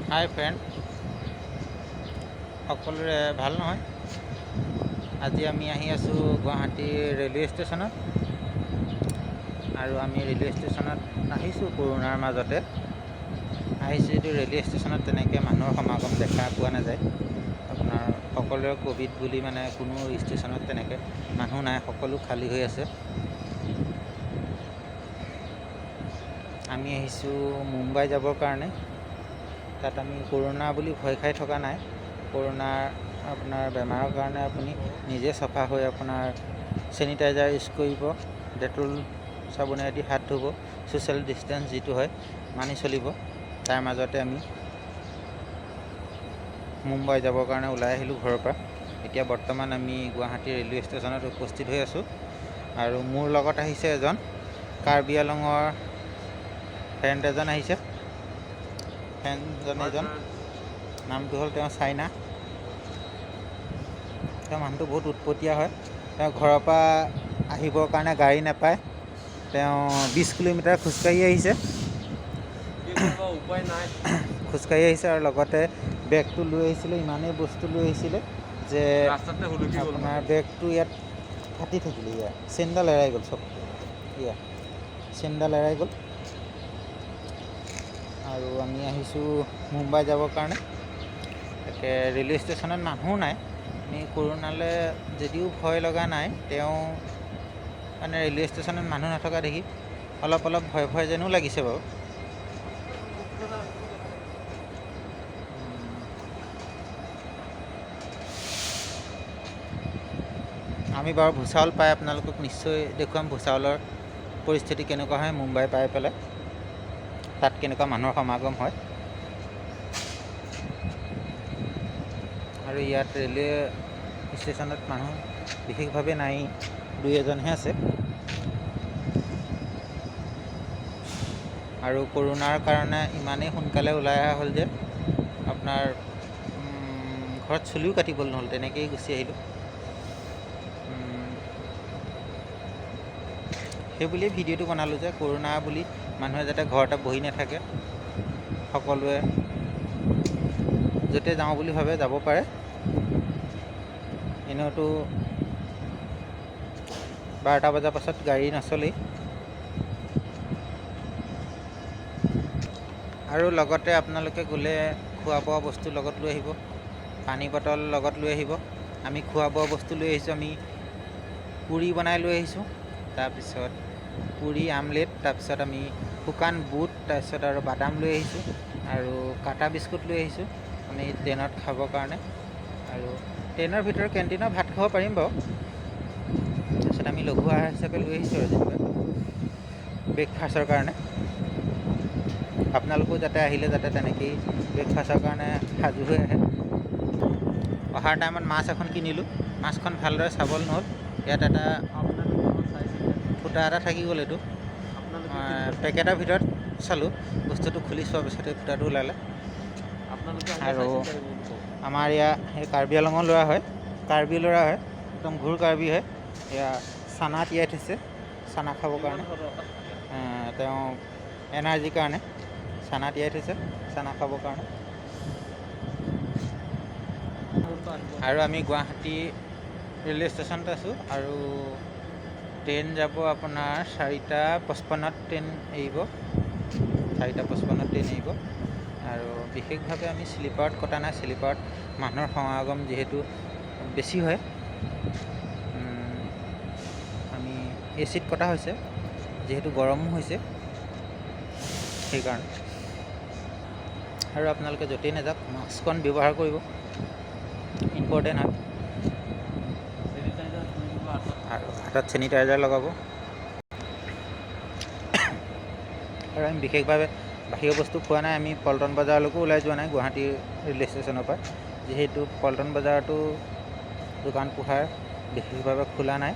হাই friend, সকলোৰে ভাল নহয়। আজি আমি আহি আছোঁ গুৱাহাটীৰ ৰেলৱে ষ্টেচনত। আৰু আমি ৰেলৱে ষ্টেচনত আহিছোঁ কৰোণাৰ মাজতে আহিছোঁ যদিও ৰেলৱে ষ্টেচনত তেনেকৈ মানুহৰ সমাগম দেখা পোৱা নাযায়। আপোনাৰ সকলোৰে ক'ভিড বুলি মানে কোনো ষ্টেচনত তেনেকৈ মানুহ নাই, সকলো খালী হৈ আছে। আমি আহিছোঁ মুম্বাই যাবৰ কাৰণে। তাত আমি কৰোণা বুলি ভয় খাই থকা নাই। কৰোণাৰ আপোনাৰ বেমাৰৰ কাৰণে আপুনি নিজে চাফা হৈ আপোনাৰ চেনিটাইজাৰ ইউজ কৰিব, ডেটল চাবোনেদি হাত ধুব, ছ'চিয়েল ডিষ্টেঞ্চ যিটো হয় মানি চলিব। তাৰ মাজতে আমি মুম্বাই যাবৰ কাৰণে ওলাই আহিলোঁ ঘৰৰ পৰা। এতিয়া বৰ্তমান আমি গুৱাহাটী ৰেলৱে ষ্টেচনত উপস্থিত হৈ আছোঁ। আৰু মোৰ লগত আহিছে এজন কাৰ্বি আংলঙৰ ফ্ৰেণ্ড এজন আহিছে। এজন নামটো হ'ল তেওঁ চাইনা। তেওঁ মানুহটো বহুত উৎপতীয়া হয়। তেওঁ ঘৰৰ পৰা আহিবৰ কাৰণে গাড়ী নাপায়। তেওঁ 20 কিলোমিটাৰ খোজকাঢ়ি আহিছে। উপায় নাই, খোজকাঢ়ি আহিছে আৰু লগতে বেগটো লৈ আহিছিলে। ইমানেই বস্তু লৈ আহিছিলে যে আপোনাৰ বেগটো ইয়াত ফাটি থাকিলে। চেইনডাল এৰাই গ'ল, চব চেইনডাল এৰাই গ'ল। আৰু আমি আহিছোঁ মুম্বাই যাবৰ কাৰণে। তাকে ৰেলৱে ষ্টেচনত মানুহো নাই। আমি কৰোণালৈ যদিও ভয় লগা নাই, তেওঁ মানে ৰেলৱে ষ্টেচনত মানুহ নথকা দেখি অলপ ভয় যেনো লাগিছে বাৰু। আমি বাৰু ভূচাউল পাই আপোনালোকক নিশ্চয় দেখুৱাম ভূচাউলৰ পৰিস্থিতি কেনেকুৱা হয় মুম্বাই পাই পেলাই, তাত কেনেকুৱা মানুহৰ সমাগম হয়। আৰু ইয়াত ৰেলৱে ষ্টেচনত মানুহ বিশেষভাৱে নাই, দুই এজনহে আছে। আৰু কৰোণাৰ কাৰণে ইমানেই সোনকালে ওলাই অহা হ'ল যে আপোনাৰ ঘৰত চুলিও কাটিবলৈ নহ'ল, তেনেকৈয়ে গুচি আহিলোঁ। সেই বুলিয়ে ভিডিঅ'টো বনালোঁ যে কৰোণা বুলি মানুহে যাতে ঘৰতে বহি নাথাকে, সকলোৱে য'তে যাওঁ বুলি ভাবে যাব পাৰে। এনেওতো 12টা বজাৰ পাছত গাড়ী নচলেই। আৰু লগতে আপোনালোকে গ'লে খোৱা বোৱা বস্তু লগত লৈ আহিব, পানী বটল লগত লৈ আহিব। আমি খোৱা বোৱা বস্তু লৈ আহিছোঁ। আমি পুৰি বনাই লৈ আহিছোঁ, তাৰপিছত পুৰি আমলেট, তাৰপিছত আমি শুকান বুট, তাৰপিছত আৰু বাদাম লৈ আহিছোঁ, আৰু কাটা বিস্কুট লৈ আহিছোঁ আমি ট্ৰেইনত খাবৰ কাৰণে। আৰু ট্ৰেইনৰ ভিতৰত কেণ্টিনৰ ভাত খাব পাৰিম বাৰু। তাৰপিছত আমি লঘু আহাৰ হিচাপে লৈ আহিছোঁ আৰু যেনিবা ব্ৰেকফাষ্টৰ কাৰণে। আপোনালোকেও যাতে আহিলে যাতে তেনেকৈয়ে ব্ৰেকফাষ্টৰ কাৰণে সাজু হৈ আহে। অহাৰ টাইমত মাছ এখন কিনিলোঁ, মাছখন ভালদৰে চাবল নহ'ল। ইয়াত এটা ফুটা এটা থাকি গ'ল। এইটো পেকেটৰ ভিতৰত চালোঁ, বস্তুটো খুলি চোৱাৰ পিছতে ফুটাটো ওলালে। আৰু আমাৰ ইয়াৰ সেই কাৰ্বি আংলঙৰ ল'ৰা হয়, কাৰ্বি ল'ৰা হয়, একদম ঘূৰ কাৰ্বি হয়। এয়া চানা তিয়াই থৈছে, চানা খাবৰ কাৰণে। তেওঁ এনাৰ্জিৰ কাৰণে চানা তিয়াই থৈছে, চানা খাবৰ কাৰণে। আৰু আমি গুৱাহাটী ৰেলৱে ষ্টেচনত আছোঁ। আৰু ট্ৰেইন যাব আপোনাৰ 4:55 ট্ৰেইন এৰিব, 4:55 ট্ৰেইন এৰিব। আৰু বিশেষভাৱে আমি শ্লিপাৰত কটা নাই। শ্লিপাৰত মানুহৰ সমাগম যিহেতু বেছি হয়, আমি এচিত কটা হৈছে, যিহেতু গৰমো হৈছে সেইকাৰণে। আৰু আপোনালোকে য'তেই নাযাওক মাস্কখন ব্যৱহাৰ কৰিব, ইম্পৰ্টেণ্ট হয়। আৰু হাতত চেনিটাইজাৰ লগাব। আৰু আমি বিশেষভাৱে বাহিৰৰ বস্তু খোৱা নাই। আমি পল্টন বজাৰলৈকো ওলাই যোৱা নাই গুৱাহাটী ৰেলৱে ষ্টেচনৰ পৰা, যিহেতু পল্টন বজাৰতো দোকান পোহাৰ বিশেষভাৱে খোলা নাই।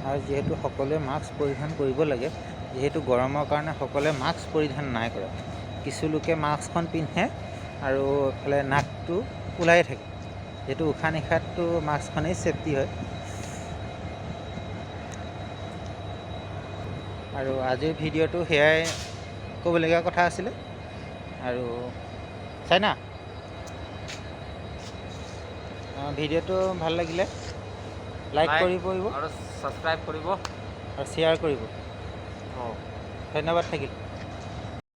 আৰু যিহেতু সকলোৱে মাস্ক পৰিধান কৰিব লাগে, যিহেতু গৰমৰ কাৰণে সকলোৱে মাস্ক পৰিধান নাই কৰা। কিছু লোকে মাস্কখন পিন্ধে আৰু এইফালে নাকটো ওলাই থাকে, যিহেতু উশাহ নিশাহটো মাস্কখনেই ছেফটি হয়। আৰু আজিৰ ভিডিঅ'টো সেয়াই ক'বলগীয়া কথা আছিলে। আৰু চাইনা ভিডিঅ'টো ভাল লাগিলে লাইক কৰিব আৰু ছাবস্ক্ৰাইব কৰিব আৰু শ্বেয়াৰ কৰিব অঁ ধন্যবাদ থাকিল